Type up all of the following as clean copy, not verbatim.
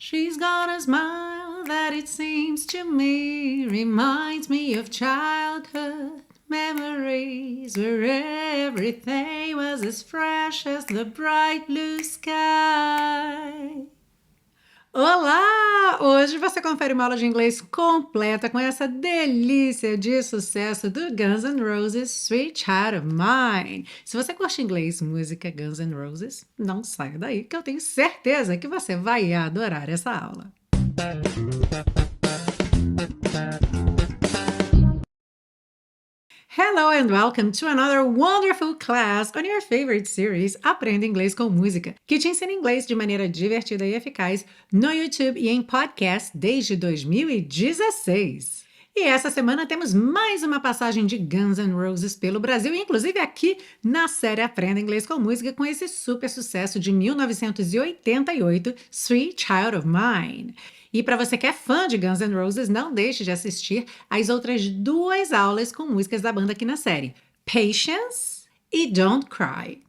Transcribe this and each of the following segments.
She's got a smile that it seems to me reminds me of childhood memories where everything was as fresh as the bright blue sky. Olá! Hoje você confere uma aula de inglês completa com essa delícia de sucesso do Guns N' Roses, Sweet Child of Mine. Se você curte inglês, música Guns N' Roses, não saia daí que eu tenho certeza que você vai adorar essa aula. Hello and welcome to another wonderful class on your favorite series Aprenda Inglês com Música, que te ensina inglês de maneira divertida e eficaz no YouTube e em podcast desde 2016. E essa semana temos mais uma passagem de Guns N' Roses pelo Brasil, inclusive aqui na série Aprenda Inglês com Música, com esse super sucesso de 1988, Sweet Child of Mine. E para você que é fã de Guns N' Roses, não deixe de assistir as outras duas aulas com músicas da banda aqui na série, Patience e Don't Cry.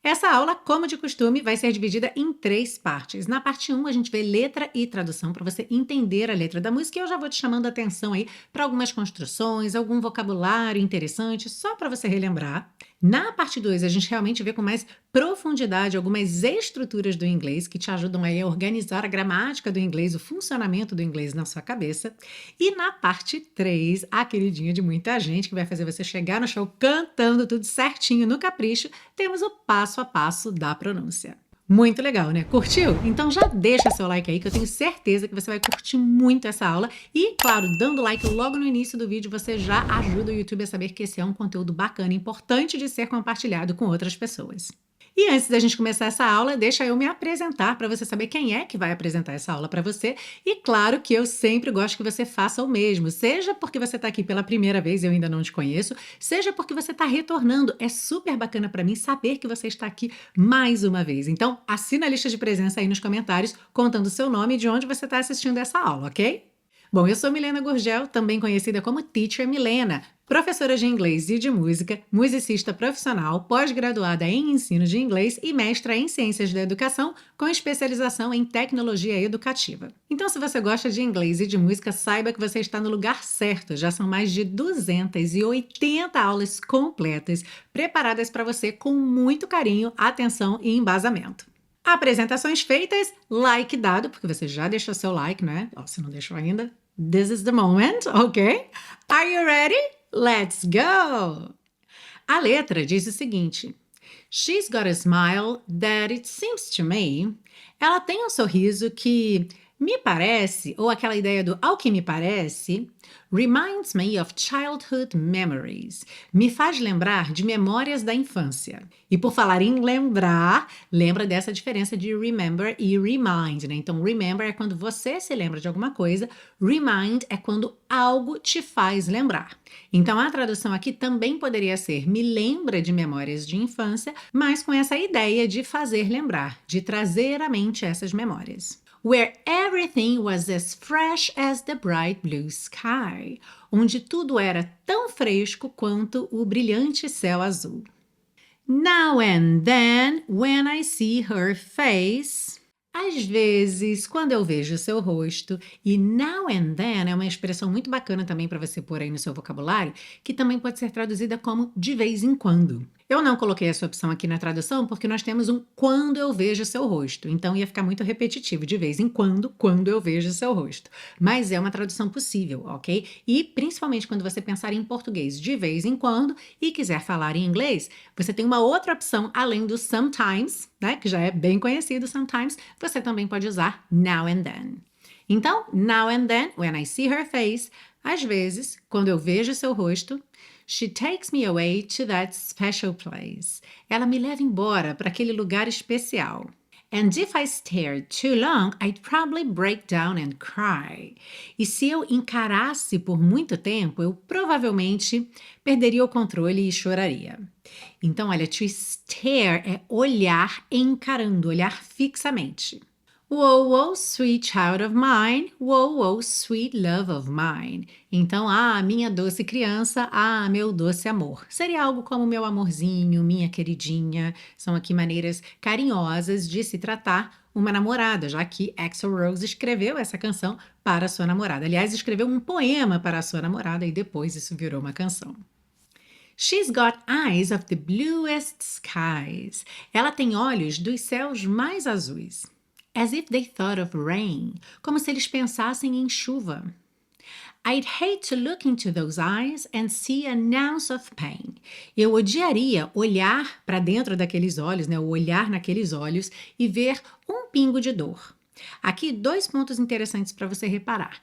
Essa aula, como de costume, vai ser dividida em 3 partes. Na parte 1, a gente vê letra e tradução para você entender a letra da música e eu já vou te chamando a atenção aí para algumas construções, algum vocabulário interessante, só para você relembrar. Na parte 2, a gente realmente vê com mais profundidade algumas estruturas do inglês que te ajudam aí a organizar a gramática do inglês, o funcionamento do inglês na sua cabeça. E na parte 3, a queridinha de muita gente que vai fazer você chegar no show cantando tudo certinho no capricho, temos o passo a passo da pronúncia. Muito legal, né? Curtiu? Então já deixa seu like aí que eu tenho certeza que você vai curtir muito essa aula e, claro, dando like logo no início do vídeo você já ajuda o YouTube a saber que esse é um conteúdo bacana e importante de ser compartilhado com outras pessoas. E antes da gente começar essa aula, deixa eu me apresentar para você saber quem é que vai apresentar essa aula para você. E claro que eu sempre gosto que você faça o mesmo, seja porque você está aqui pela primeira vez e eu ainda não te conheço, seja porque você está retornando. É super bacana para mim saber que você está aqui mais uma vez. Então, assina a lista de presença aí nos comentários, contando o seu nome e de onde você está assistindo essa aula, ok? Bom, eu sou Milena Gurgel, também conhecida como Teacher Milena, professora de inglês e de música, musicista profissional, pós-graduada em ensino de inglês e mestra em ciências da educação, com especialização em tecnologia educativa. Então, se você gosta de inglês e de música, saiba que você está no lugar certo. Já são mais de 280 aulas completas, preparadas para você com muito carinho, atenção e embasamento. Apresentações feitas, like dado, porque você já deixou seu like, né? Se não deixou ainda, this is the moment, ok? Are you ready? Let's go! A letra diz o seguinte: She's got a smile that it seems to me. Ela tem um sorriso que me parece, ou aquela ideia do ao que me parece, reminds me of childhood memories. Me faz lembrar de memórias da infância. E por falar em lembrar, lembra dessa diferença de remember e remind, né? Então, remember é quando você se lembra de alguma coisa, remind é quando algo te faz lembrar. Então, a tradução aqui também poderia ser me lembra de memórias de infância, mas com essa ideia de fazer lembrar, de trazer à mente essas memórias. Where everything was as fresh as the bright blue sky, onde tudo era tão fresco quanto o brilhante céu azul. Now and then, when I see her face, às vezes, quando eu vejo seu rosto, e now and then é uma expressão muito bacana também para você pôr aí no seu vocabulário, que também pode ser traduzida como de vez em quando. Eu não coloquei essa opção aqui na tradução porque nós temos um quando eu vejo seu rosto, então ia ficar muito repetitivo, de vez em quando eu vejo seu rosto. Mas é uma tradução possível, ok? E principalmente quando você pensar em português de vez em quando e quiser falar em inglês, você tem uma outra opção além do sometimes, né? Que já é bem conhecido sometimes, você também pode usar now and then. Então, now and then, when I see her face, às vezes, quando eu vejo seu rosto, she takes me away to that special place. Ela me leva embora para aquele lugar especial. And if I stare too long, I'd probably break down and cry. E se eu encarasse por muito tempo, eu provavelmente perderia o controle e choraria. Então, olha, to stare é olhar encarando, olhar fixamente. Whoa, whoa, sweet child of mine. Whoa, whoa, sweet love of mine. Então, minha doce criança, meu doce amor. Seria algo como meu amorzinho, minha queridinha. São aqui maneiras carinhosas de se tratar uma namorada, já que Axl Rose escreveu essa canção para sua namorada. Aliás, escreveu um poema para a sua namorada e depois isso virou uma canção. She's got eyes of the bluest skies. Ela tem olhos dos céus mais azuis. As if they thought of rain. Como se eles pensassem em chuva. I'd hate to look into those eyes and see an ounce of pain. Eu odiaria olhar para dentro daqueles olhos, né? Olhar naqueles olhos e ver um pingo de dor. Aqui, 2 pontos interessantes para você reparar.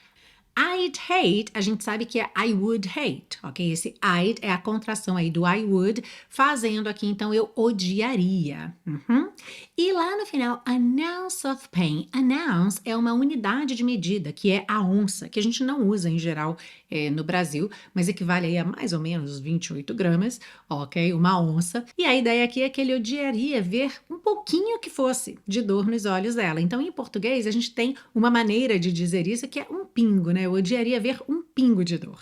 I'd hate, a gente sabe que é I would hate, ok? Esse I'd é a contração aí do I would, fazendo aqui, então, eu odiaria. E lá no final, an ounce of pain. An ounce é uma unidade de medida, que é a onça, que a gente não usa em geral no Brasil, mas equivale aí a mais ou menos 28 gramas, ok? Uma onça. E a ideia aqui é que ele odiaria ver um pouquinho que fosse de dor nos olhos dela. Então, em português, a gente tem uma maneira de dizer isso que é um pingo, né? Eu odiaria ver um pingo de dor.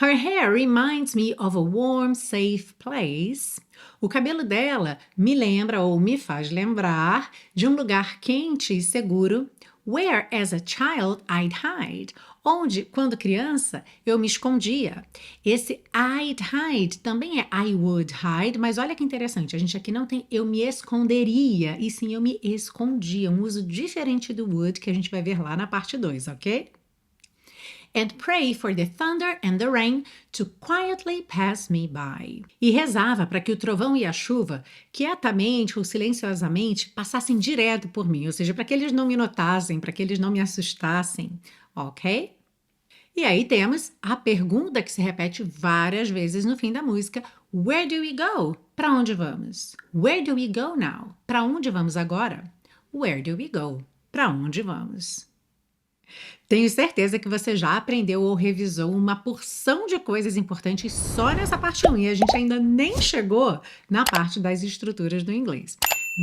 Her hair reminds me of a warm, safe place. O cabelo dela me lembra ou me faz lembrar de um lugar quente e seguro. Where, as a child, I'd hide. Onde, quando criança, eu me escondia. Esse I'd hide também é I would hide, mas olha que interessante, a gente aqui não tem eu me esconderia, e sim eu me escondia, um uso diferente do would que a gente vai ver lá na parte 2, ok? And pray for the thunder and the rain to quietly pass me by. E rezava para que o trovão e a chuva, quietamente ou silenciosamente, passassem direto por mim, ou seja, para que eles não me notassem, para que eles não me assustassem, ok? E aí temos a pergunta que se repete várias vezes no fim da música: Where do we go? Para onde vamos? Where do we go now? Para onde vamos agora? Where do we go? Para onde vamos? Tenho certeza que você já aprendeu ou revisou uma porção de coisas importantes só nessa parte 1 e a gente ainda nem chegou na parte das estruturas do inglês.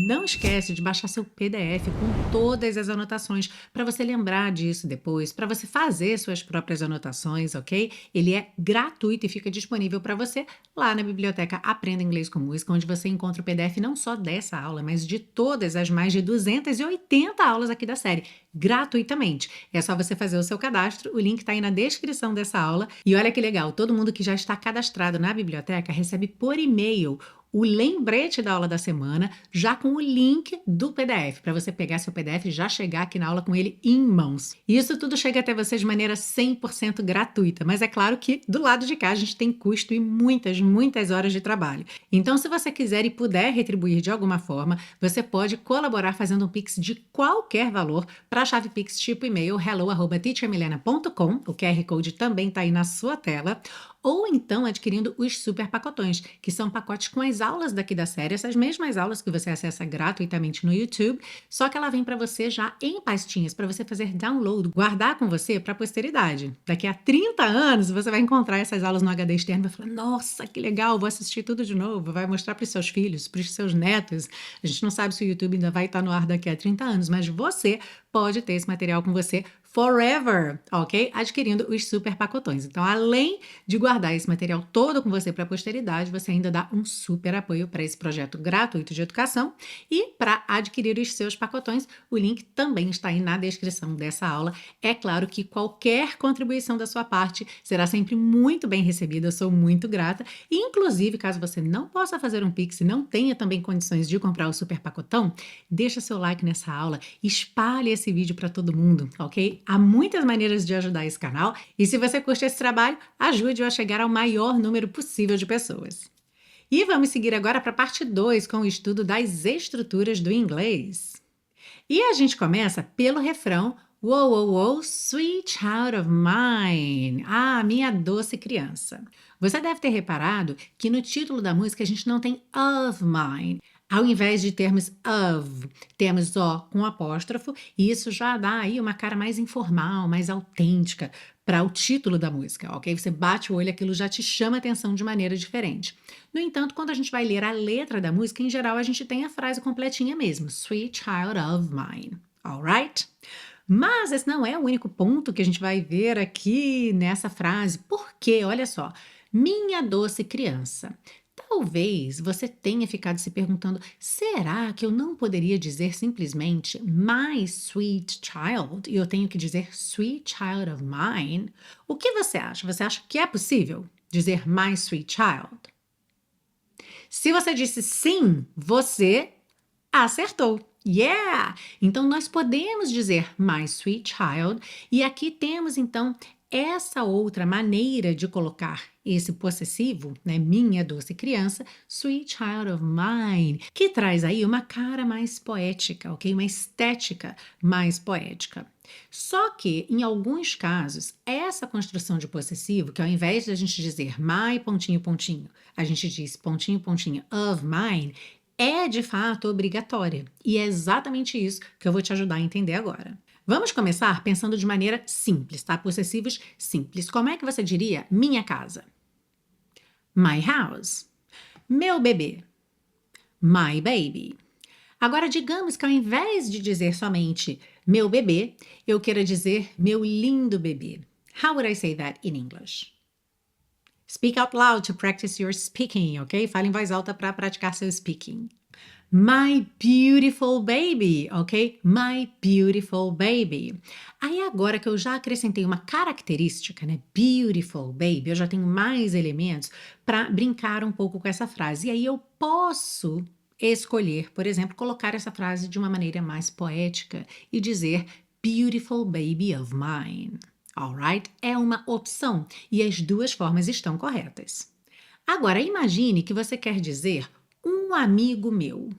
Não esquece de baixar seu PDF com todas as anotações para você lembrar disso depois, para você fazer suas próprias anotações, ok? Ele é gratuito e fica disponível para você lá na biblioteca Aprenda Inglês com Música, onde você encontra o PDF não só dessa aula, mas de todas as mais de 280 aulas aqui da série, gratuitamente. É só você fazer o seu cadastro, o link está aí na descrição dessa aula. E olha que legal, todo mundo que já está cadastrado na biblioteca recebe por e-mail o lembrete da aula da semana, já com o link do PDF, para você pegar seu PDF e já chegar aqui na aula com ele em mãos. Isso tudo chega até você de maneira 100% gratuita, mas é claro que do lado de cá a gente tem custo e muitas horas de trabalho. Então, se você quiser e puder retribuir de alguma forma, você pode colaborar fazendo um Pix de qualquer valor para a chave Pix tipo e-mail hello@teachermilena.com, o QR Code também está aí na sua tela, ou então adquirindo os super pacotões, que são pacotes com as aulas daqui da série, essas mesmas aulas que você acessa gratuitamente no YouTube, só que ela vem para você já em pastinhas, para você fazer download, guardar com você para a posteridade. Daqui a 30 anos você vai encontrar essas aulas no HD externo e vai falar: nossa, que legal, vou assistir tudo de novo, vai mostrar para os seus filhos, para os seus netos. A gente não sabe se o YouTube ainda vai estar no ar daqui a 30 anos, mas você pode ter esse material com você forever, ok? Adquirindo os super pacotões. Então, além de guardar esse material todo com você para a posteridade, você ainda dá um super apoio para esse projeto gratuito de educação. E para adquirir os seus pacotões, o link também está aí na descrição dessa aula. É claro que qualquer contribuição da sua parte será sempre muito bem recebida, eu sou muito grata. E, inclusive, caso você não possa fazer um Pix e não tenha também condições de comprar o super pacotão, deixa seu like nessa aula, espalhe esse vídeo para todo mundo, ok? Há muitas maneiras de ajudar esse canal e se você curte esse trabalho, ajude-o a chegar ao maior número possível de pessoas. E vamos seguir agora para a parte 2 com o estudo das estruturas do inglês. E a gente começa pelo refrão Whoa, whoa, whoa, sweet child of mine. Minha doce criança. Você deve ter reparado que no título da música a gente não tem of mine. Ao invés de termos of, temos o com apóstrofo, e isso já dá aí uma cara mais informal, mais autêntica para o título da música, ok? Você bate o olho, aquilo já te chama a atenção de maneira diferente. No entanto, quando a gente vai ler a letra da música, em geral a gente tem a frase completinha mesmo, Sweet Child of Mine. Alright? Mas esse não é o único ponto que a gente vai ver aqui nessa frase. Por quê? Olha só. Minha doce criança. Talvez você tenha ficado se perguntando: será que eu não poderia dizer simplesmente my sweet child e eu tenho que dizer sweet child of mine? O que você acha? Você acha que é possível dizer my sweet child? Se você disse sim, você acertou. Yeah! Então nós podemos dizer my sweet child, e aqui temos então essa outra maneira de colocar esse possessivo, né, minha doce criança, sweet child of mine, que traz aí uma cara mais poética, ok? Uma estética mais poética. Só que, em alguns casos, essa construção de possessivo, que ao invés de a gente dizer my pontinho pontinho, a gente diz pontinho pontinho of mine, é de fato obrigatória. E é exatamente isso que eu vou te ajudar a entender agora. Vamos começar pensando de maneira simples, tá? Possessivos simples. Como é que você diria minha casa? My house. Meu bebê. My baby. Agora, digamos que ao invés de dizer somente meu bebê, eu queira dizer meu lindo bebê. How would I say that in English? Speak out loud to practice your speaking, ok? Fale em voz alta para praticar seu speaking. My beautiful baby, ok? My beautiful baby. Aí agora que eu já acrescentei uma característica, né? Beautiful baby, eu já tenho mais elementos para brincar um pouco com essa frase. E aí eu posso escolher, por exemplo, colocar essa frase de uma maneira mais poética e dizer beautiful baby of mine. Alright? É uma opção e as duas formas estão corretas. Agora imagine que você quer dizer um amigo meu.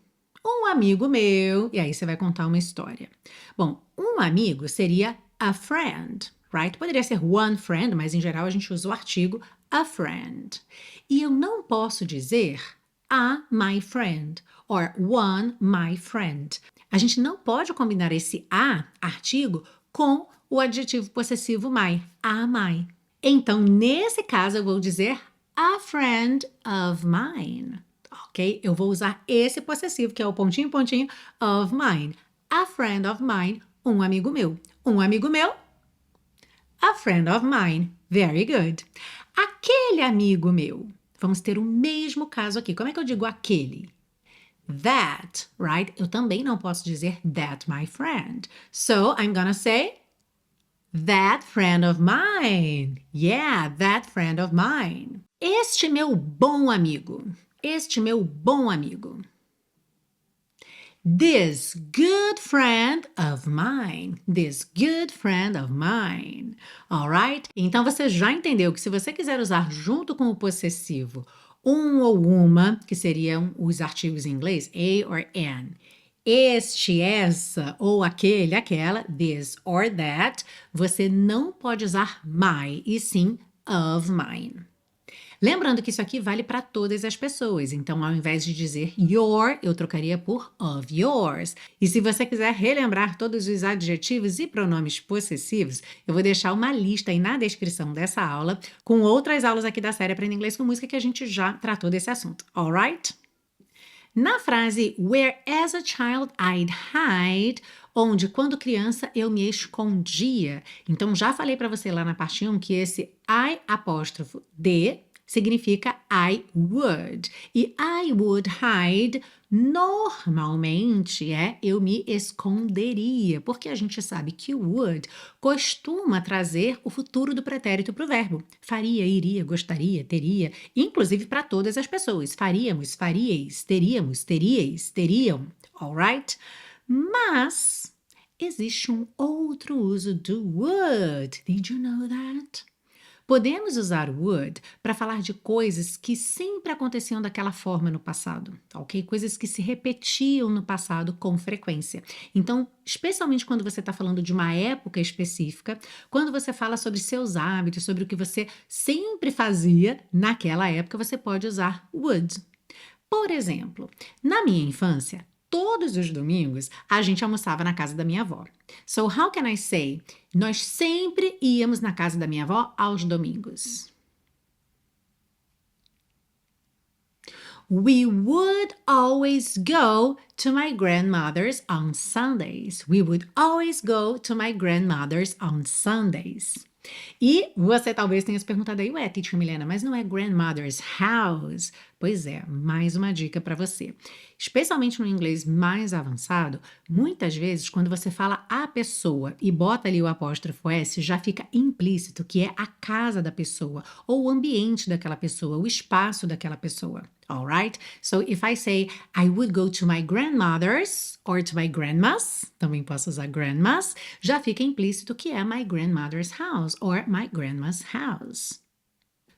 Um amigo meu, e aí você vai contar uma história. Bom, um amigo seria a friend, right? Poderia ser one friend, mas em geral a gente usa o artigo a friend. E eu não posso dizer a my friend or one my friend. A gente não pode combinar esse a, artigo, com o adjetivo possessivo my, a my. Então, nesse caso, eu vou dizer a friend of mine. Ok? Eu vou usar esse possessivo, que é o pontinho, pontinho, of mine. A friend of mine, um amigo meu. Um amigo meu, a friend of mine. Very good. Aquele amigo meu. Vamos ter o mesmo caso aqui. Como é que eu digo aquele? That, right? Eu também não posso dizer that my friend. So, I'm gonna say that friend of mine. Yeah, that friend of mine. Este meu bom amigo. Este meu bom amigo. This good friend of mine. This good friend of mine. Alright? Então você já entendeu que se você quiser usar junto com o possessivo um ou uma, que seriam os artigos em inglês, a or an, este, essa ou aquele, aquela, this or that, você não pode usar my e sim of mine. Lembrando que isso aqui vale para todas as pessoas, então ao invés de dizer your, eu trocaria por of yours. E se você quiser relembrar todos os adjetivos e pronomes possessivos, eu vou deixar uma lista aí na descrição dessa aula com outras aulas aqui da série Aprenda Inglês com Música que a gente já tratou desse assunto, alright? Na frase where as a child I'd hide, onde quando criança eu me escondia. Então já falei para você lá na parte 1 que esse I apóstrofo D significa I would. E I would hide normalmente é eu me esconderia, porque a gente sabe que would costuma trazer o futuro do pretérito para o verbo. Faria, iria, gostaria, teria, inclusive para todas as pessoas. Faríamos, faríeis, teríamos, teríeis, teriam, alright? Mas existe um outro uso do would. Did you know that? Podemos usar would para falar de coisas que sempre aconteciam daquela forma no passado, ok? Coisas que se repetiam no passado com frequência. Então, especialmente quando você está falando de uma época específica, quando você fala sobre seus hábitos, sobre o que você sempre fazia naquela época, você pode usar would. Por exemplo, na minha infância, todos os domingos a gente almoçava na casa da minha avó. So how can I say? Nós sempre íamos na casa da minha avó aos domingos. We would always go to my grandmother's on Sundays. We would always go to my grandmother's on Sundays. E você talvez tenha se perguntado aí, ué, Teacher Milena, mas não é grandmother's house? Pois é, mais uma dica para você. Especialmente no inglês mais avançado, muitas vezes quando você fala a pessoa e bota ali o apóstrofo S, já fica implícito que é a casa da pessoa, ou o ambiente daquela pessoa, o espaço daquela pessoa. Alright? So if I say I would go to my grandmother's or to my grandma's, também posso usar grandma's, já fica implícito que é my grandmother's house or my grandma's house.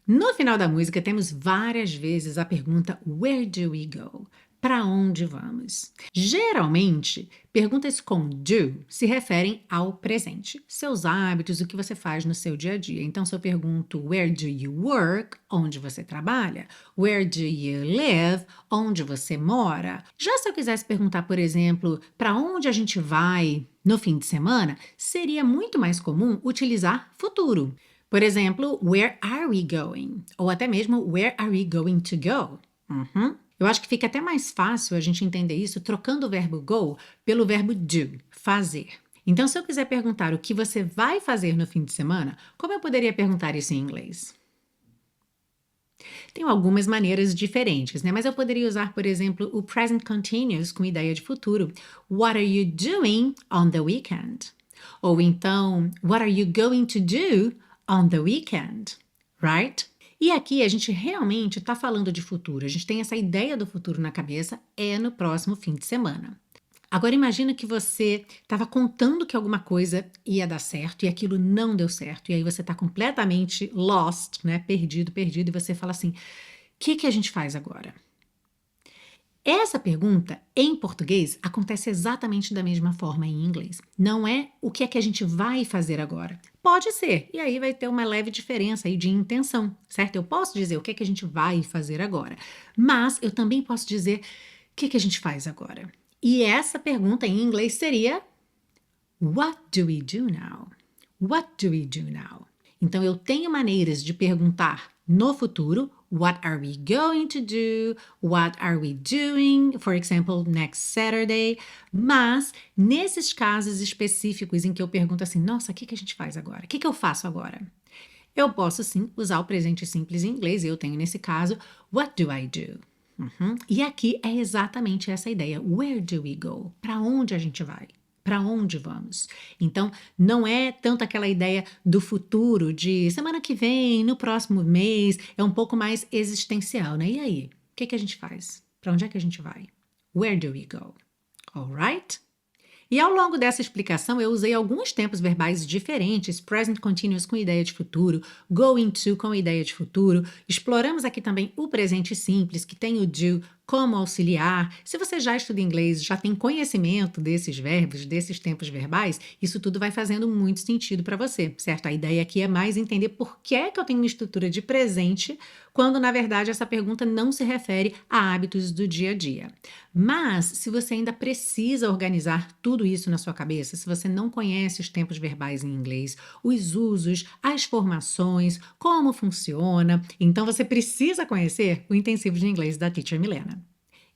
No final da música temos várias vezes a pergunta Where do we go? Para onde vamos? Geralmente, perguntas com do se referem ao presente, seus hábitos, o que você faz no seu dia a dia. Então, se eu pergunto Where do you work? Onde você trabalha? Where do you live? Onde você mora? Já se eu quisesse perguntar, por exemplo, para onde a gente vai no fim de semana, seria muito mais comum utilizar futuro. Por exemplo, where are we going? Ou até mesmo, where are we going to go? Eu acho que fica até mais fácil a gente entender isso trocando o verbo go pelo verbo do, fazer. Então, se eu quiser perguntar o que você vai fazer no fim de semana, como eu poderia perguntar isso em inglês? Tem algumas maneiras diferentes, né? Mas eu poderia usar, por exemplo, o present continuous com ideia de futuro. What are you doing on the weekend? Ou então, what are you going to do on the weekend? Right? E aqui a gente realmente está falando de futuro, a gente tem essa ideia do futuro na cabeça, é no próximo fim de semana. Agora imagina que você estava contando que alguma coisa ia dar certo e aquilo não deu certo, e aí você está completamente lost, né? Perdido, e você fala assim, o que a gente faz agora? Essa pergunta, em português, acontece exatamente da mesma forma em inglês. Não é o que é que a gente vai fazer agora. Pode ser, e aí vai ter uma leve diferença aí de intenção, certo? Eu posso dizer o que é que a gente vai fazer agora, mas eu também posso dizer o que a gente faz agora. E essa pergunta em inglês seria What do we do now? What do we do now? Então, eu tenho maneiras de perguntar no futuro, what are we going to do? What are we doing? For example, next Saturday. Mas, nesses casos específicos em que eu pergunto assim, nossa, o que a gente faz agora? O que eu faço agora? Eu posso, sim, usar o presente simples em inglês. Eu tenho, nesse caso, what do I do? E aqui é exatamente essa ideia. Where do we go? Para onde a gente vai? Para onde vamos? Então, não é tanto aquela ideia do futuro, de semana que vem, no próximo mês, é um pouco mais existencial, né? E aí? O que a gente faz? Para onde é que a gente vai? Where do we go? Alright? E ao longo dessa explicação, eu usei alguns tempos verbais diferentes, present continuous com ideia de futuro, going to com ideia de futuro. Exploramos aqui também o presente simples, que tem o do como auxiliar. Se você já estuda inglês, já tem conhecimento desses verbos, desses tempos verbais, isso tudo vai fazendo muito sentido para você, certo? A ideia aqui é mais entender por que é que eu tenho uma estrutura de presente, quando na verdade essa pergunta não se refere a hábitos do dia a dia. Mas, se você ainda precisa organizar tudo isso na sua cabeça, se você não conhece os tempos verbais em inglês, os usos, as formações, como funciona, então você precisa conhecer o Intensivo de Inglês da Teacher Milena.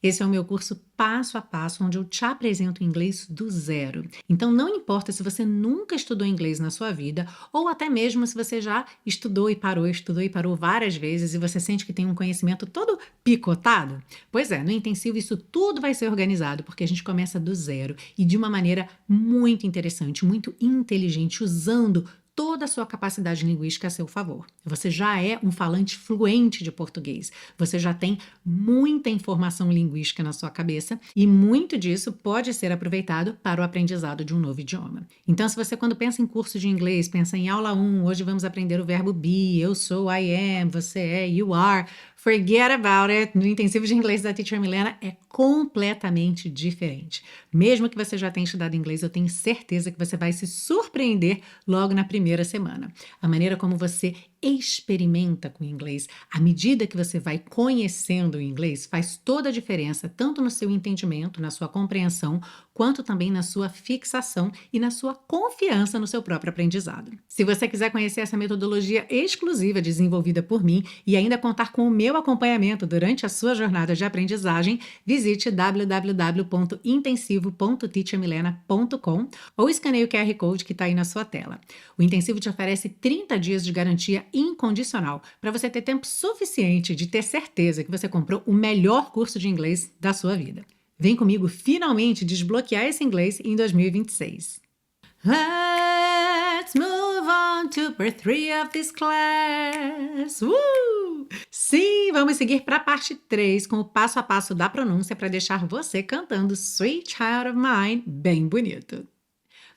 Esse é o meu curso passo a passo, onde eu te apresento inglês do zero. Então, não importa se você nunca estudou inglês na sua vida, ou até mesmo se você já estudou e parou várias vezes e você sente que tem um conhecimento todo picotado. Pois é, no intensivo isso tudo vai ser organizado, porque a gente começa do zero e de uma maneira muito interessante, muito inteligente, usando toda a sua capacidade linguística a seu favor. Você já é um falante fluente de português. Você já tem muita informação linguística na sua cabeça e muito disso pode ser aproveitado para o aprendizado de um novo idioma. Então, se você quando pensa em curso de inglês, pensa em aula 1, hoje vamos aprender o verbo be, eu sou, I am, você é, you are, forget about it. No intensivo de inglês da Teacher Milena é completamente diferente. Mesmo que você já tenha estudado inglês, eu tenho certeza que você vai se surpreender logo na primeira semana. A maneira como você experimenta com o inglês. À medida que você vai conhecendo o inglês, faz toda a diferença, tanto no seu entendimento, na sua compreensão, quanto também na sua fixação e na sua confiança no seu próprio aprendizado. Se você quiser conhecer essa metodologia exclusiva desenvolvida por mim e ainda contar com o meu acompanhamento durante a sua jornada de aprendizagem, visite www.intensivo.teachermilena.com ou escaneie o QR Code que está aí na sua tela. O Intensivo te oferece 30 dias de garantia incondicional para você ter tempo suficiente de ter certeza que você comprou o melhor curso de inglês da sua vida. Vem comigo finalmente desbloquear esse inglês em 2026. Let's move on to part 3 of this class. Sim, vamos seguir para a parte 3 com o passo a passo da pronúncia para deixar você cantando Sweet Child of Mine bem bonito.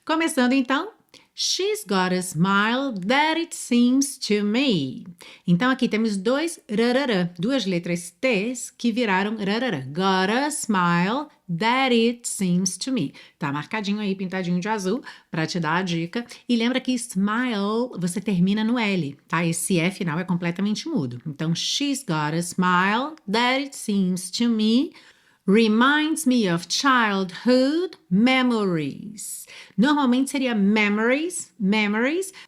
Começando então. She's got a smile that it seems to me. Então aqui temos dois rararã, duas letras T's que viraram rararã. Got a smile that it seems to me. Tá marcadinho aí, pintadinho de azul, para te dar a dica. E lembra que smile você termina no L, tá? Esse E final é completamente mudo. Então, she's got a smile that it seems to me. Reminds me of childhood memories. Normalmente seria memories,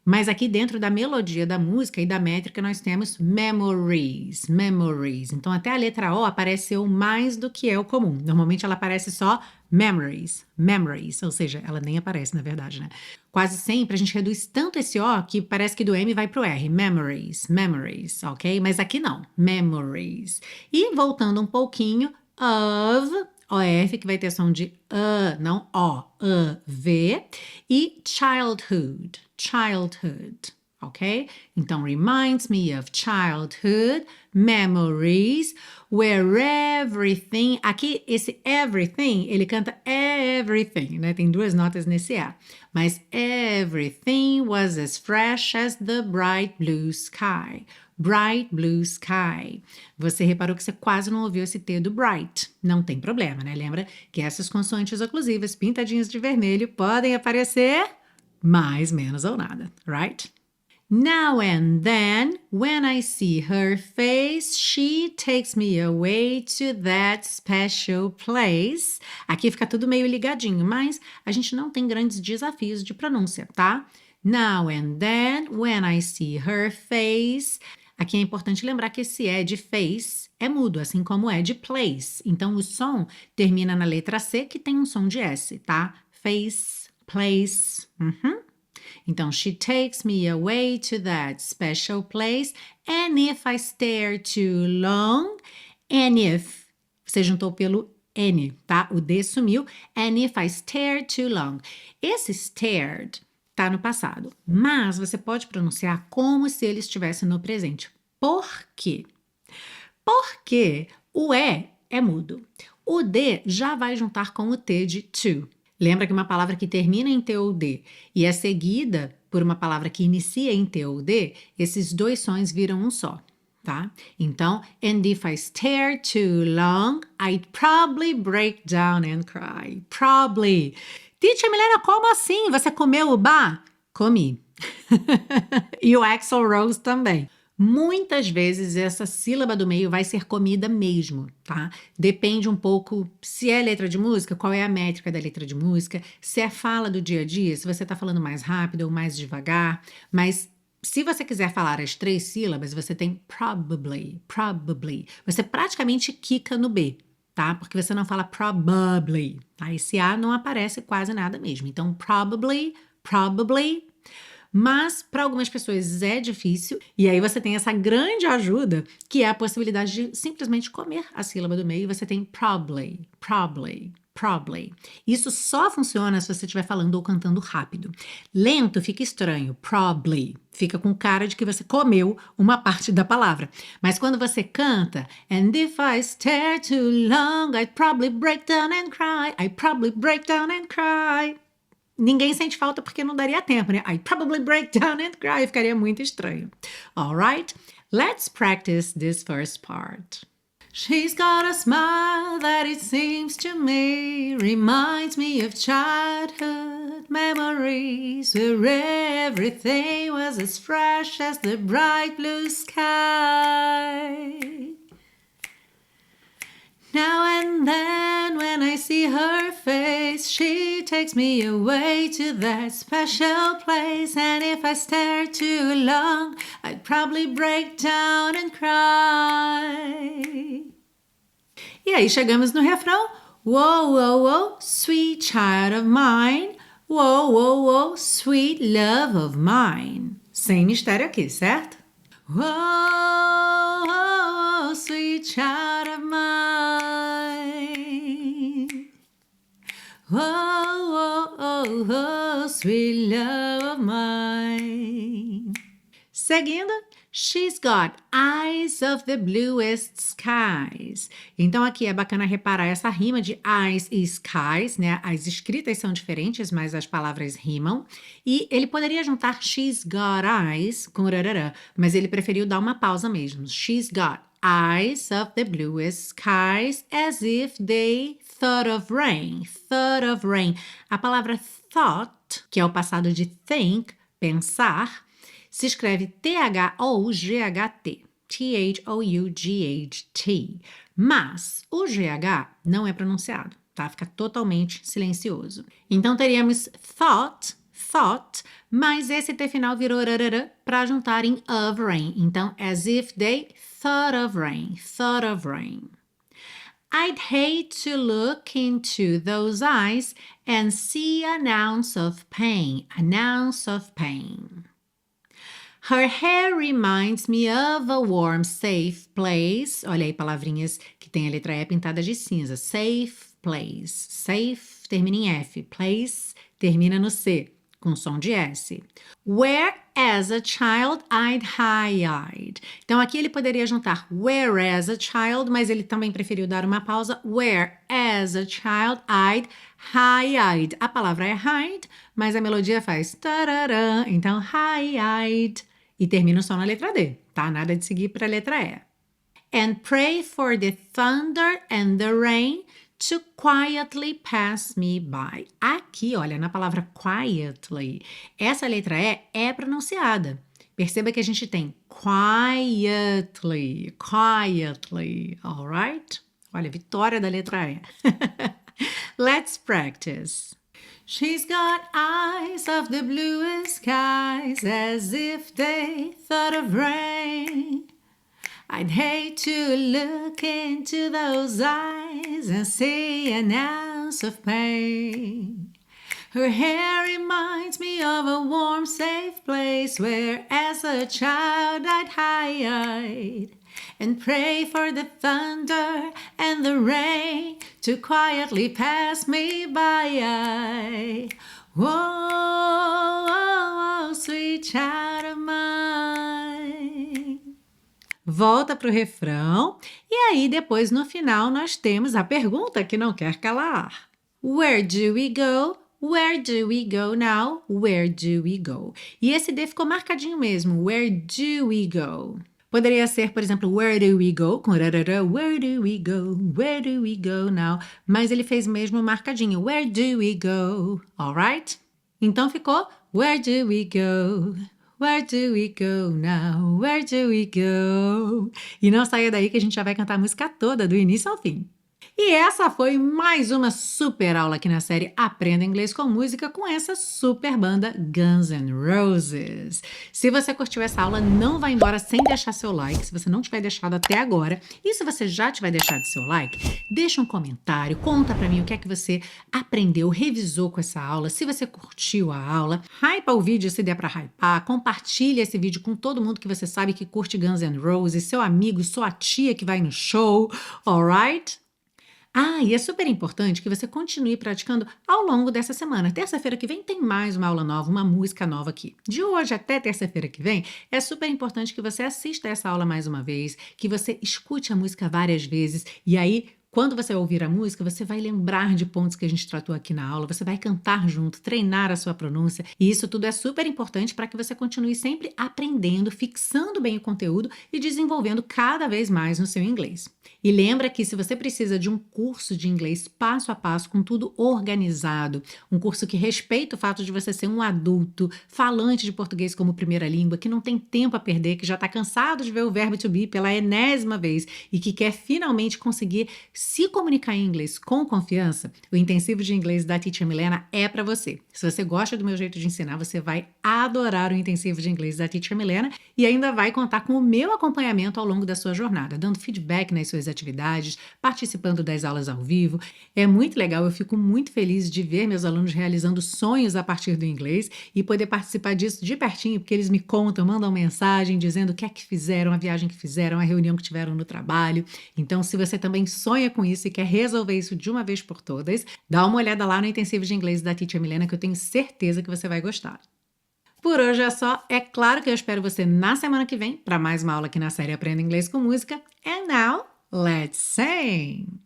mas aqui dentro da melodia da música e da métrica nós temos memories. Então até a letra O apareceu mais do que é o comum. Normalmente ela aparece só memories, ou seja, ela nem aparece na verdade, né? Quase sempre a gente reduz tanto esse O que parece que do M vai pro R. Memories, ok? Mas aqui não, memories. E voltando um pouquinho, of, OF, que vai ter som de não O, V, e childhood, ok? Então, reminds me of childhood memories, where everything, aqui esse everything, ele canta everything, né? Tem duas notas nesse A, mas everything was as fresh as the bright blue sky. Bright blue sky. Você reparou que você quase não ouviu esse T do bright. Não tem problema, né? Lembra que essas consoantes oclusivas pintadinhas de vermelho podem aparecer mais, menos ou nada, right? Now and then, when I see her face, she takes me away to that special place. Aqui fica tudo meio ligadinho, mas a gente não tem grandes desafios de pronúncia, tá? Now and then, when I see her face. Aqui é importante lembrar que esse E de face é mudo, assim como é de place. Então, o som termina na letra C, que tem um som de S, tá? Face, place. Então, she takes me away to that special place. And if I stare too long, and if, você juntou pelo N, tá? O D sumiu. And if I stare too long. Esse stared tá no passado, mas você pode pronunciar como se ele estivesse no presente. Por quê? Porque o E é mudo. O D já vai juntar com o T de to. Lembra que uma palavra que termina em T ou D e é seguida por uma palavra que inicia em T ou D, esses dois sons viram um só, tá? Então, and if I stare too long, I'd probably break down and cry. Probably. Teacher Milena, como assim? Você comeu o bar? Comi. E o Axl Rose também. Muitas vezes essa sílaba do meio vai ser comida mesmo, tá? Depende um pouco se é letra de música, qual é a métrica da letra de música, se é fala do dia a dia, se você tá falando mais rápido ou mais devagar, mas se você quiser falar as 3 sílabas, você tem probably. Você praticamente quica no B, tá? Porque você não fala probably, tá? Esse A não aparece quase nada mesmo. Então, probably. Mas para algumas pessoas é difícil, e aí você tem essa grande ajuda, que é a possibilidade de simplesmente comer a sílaba do meio, e você tem probably. Isso só funciona se você estiver falando ou cantando rápido. Lento fica estranho, probably. Fica com cara de que você comeu uma parte da palavra. Mas quando você canta, and if I stare too long, I'd probably break down and cry. Ninguém sente falta porque não daria tempo, né? I'd probably break down and cry. Ficaria muito estranho. Alright? Let's practice this first part. She's got a smile that it seems to me reminds me of childhood memories where everything was as fresh as the bright blue sky. Now and then when I see her face, she takes me away to that special place. And if I stare too long, I'd probably break down and cry. E aí chegamos no refrão. Whoa, whoa, whoa, sweet child of mine. Whoa, whoa, whoa, sweet love of mine. Sem mistério aqui, certo? Whoa, whoa, whoa, sweet child of mine. Whoa, whoa, whoa, whoa, sweet love of mine. Seguindo, she's got eyes of the bluest skies. Então aqui é bacana reparar essa rima de eyes e skies, né? As escritas são diferentes, mas as palavras rimam. E ele poderia juntar she's got eyes com rarará, mas ele preferiu dar uma pausa mesmo. She's got eyes of the bluest skies as if they thought of rain. Thought of rain. A palavra thought, que é o passado de think, pensar, se escreve T-H-O-U-G-H-T. T-H-O-U-G-H-T. Mas o GH não é pronunciado, tá? Fica totalmente silencioso. Então teríamos thought, mas esse T final virou rarará para juntar em of rain. Então, as if they thought of rain, thought of rain. I'd hate to look into those eyes and see an ounce of pain, an ounce of pain. Her hair reminds me of a warm, safe place. Olha aí, palavrinhas que tem a letra E pintada de cinza. Safe place. Safe termina em F. Place termina no C, com som de S. Where as a child I'd high-eyed. Então aqui ele poderia juntar where as a child, mas ele também preferiu dar uma pausa. Where as a child I'd high-eyed. A palavra é hide, mas a melodia faz tararã. Então high-eyed. E termina só na letra D, tá? Nada de seguir para a letra E. And pray for the thunder and the rain to quietly pass me by. Aqui, olha, na palavra quietly, essa letra E é pronunciada. Perceba que a gente tem quietly, alright? Olha, vitória da letra E. Let's practice. She's got eyes of the bluest skies as if they thought of rain. I'd hate to look into those eyes and see an ounce of pain. Her hair reminds me of a warm, safe place where as a child I'd hide and pray for the thunder and the rain to quietly pass me by. Whoa, oh, oh, sweet child of mine. Volta pro refrão e aí depois no final nós temos a pergunta que não quer calar. Where do we go? Where do we go now? Where do we go? E esse D ficou marcadinho mesmo. Where do we go? Poderia ser, por exemplo, where do we go? Com rarará, where do we go? Where do we go now? Mas ele fez mesmo marcadinho. Where do we go? Alright? Então ficou where do we go? Where do we go now? Where do we go? E não saia daí que a gente já vai cantar a música toda, do início ao fim. E essa foi mais uma super aula aqui na série Aprenda Inglês com Música com essa super banda Guns N' Roses. Se você curtiu essa aula, não vá embora sem deixar seu like, se você não tiver deixado até agora. E se você já tiver deixado seu like, deixa um comentário, conta pra mim o que é que você aprendeu, revisou com essa aula, se você curtiu a aula. Hypa o vídeo se der pra hypar, compartilha esse vídeo com todo mundo que você sabe que curte Guns N' Roses, seu amigo, sua tia que vai no show, alright? Ah, e é super importante que você continue praticando ao longo dessa semana. Terça-feira que vem tem mais uma aula nova, uma música nova aqui. De hoje até terça-feira que vem, é super importante que você assista essa aula mais uma vez, que você escute a música várias vezes e aí, Quando você ouvir a música, você vai lembrar de pontos que a gente tratou aqui na aula, você vai cantar junto, treinar a sua pronúncia, e isso tudo é super importante para que você continue sempre aprendendo, fixando bem o conteúdo e desenvolvendo cada vez mais no seu inglês. E lembra que se você precisa de um curso de inglês passo a passo, com tudo organizado, um curso que respeita o fato de você ser um adulto, falante de português como primeira língua, que não tem tempo a perder, que já está cansado de ver o verbo to be pela enésima vez e que quer finalmente conseguir se comunicar em inglês com confiança, o intensivo de inglês da Teacher Milena é para você. Se você gosta do meu jeito de ensinar, você vai adorar o intensivo de inglês da Teacher Milena e ainda vai contar com o meu acompanhamento ao longo da sua jornada, dando feedback nas suas atividades, participando das aulas ao vivo. É muito legal, eu fico muito feliz de ver meus alunos realizando sonhos a partir do inglês e poder participar disso de pertinho, porque eles me contam, mandam mensagem dizendo o que é que fizeram, a viagem que fizeram, a reunião que tiveram no trabalho. Então, se você também sonha com isso e quer resolver isso de uma vez por todas, dá uma olhada lá no intensivo de inglês da Teacher Milena, que eu tenho certeza que você vai gostar. Por hoje é só. É claro que eu espero você na semana que vem para mais uma aula aqui na série Aprenda Inglês com Música. And now, let's sing!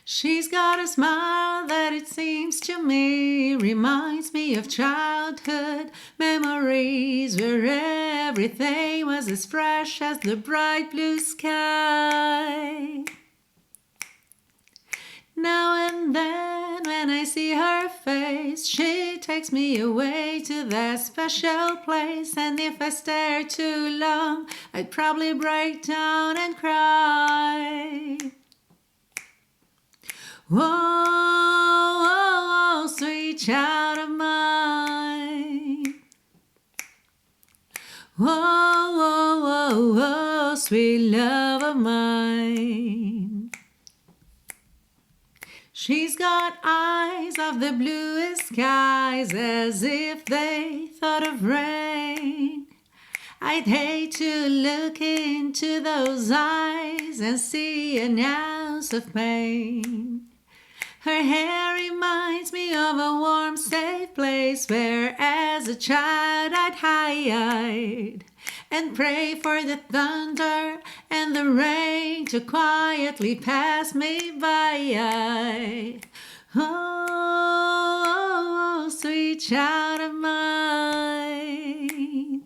She's got a smile that it seems to me reminds me of childhood memories where everything was as fresh as the bright blue sky. Now and then when I see her face, she takes me away to that special place. And if I stare too long, I'd probably break down and cry. Whoa, oh, oh, sweet child of mine. Whoa, oh, oh, oh, sweet love of mine. She's got eyes of the bluest skies, as if they thought of rain. I'd hate to look into those eyes and see an ounce of pain. Her hair reminds me of a warm, safe place where as a child I'd hide and pray for the thunder and the rain to quietly pass me by. Oh, sweet child of mine.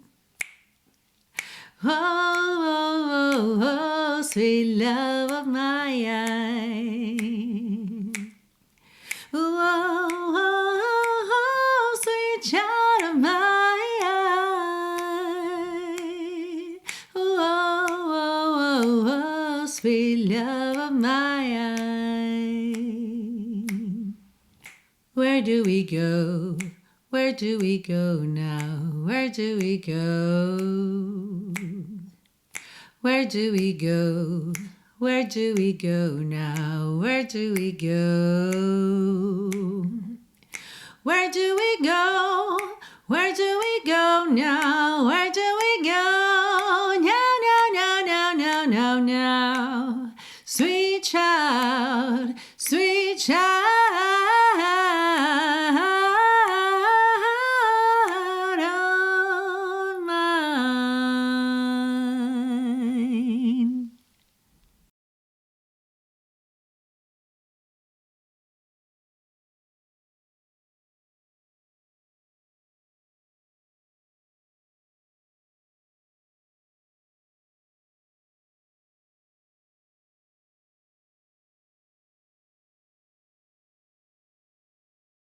Oh, sweet love of mine. Oh, sweet child of mine. Oh, sweet love of mine. Where do we go? Where do we go now? Where do we go? Where do we go? Where do we go now? Where do we go? Where do we go? Where do we go now?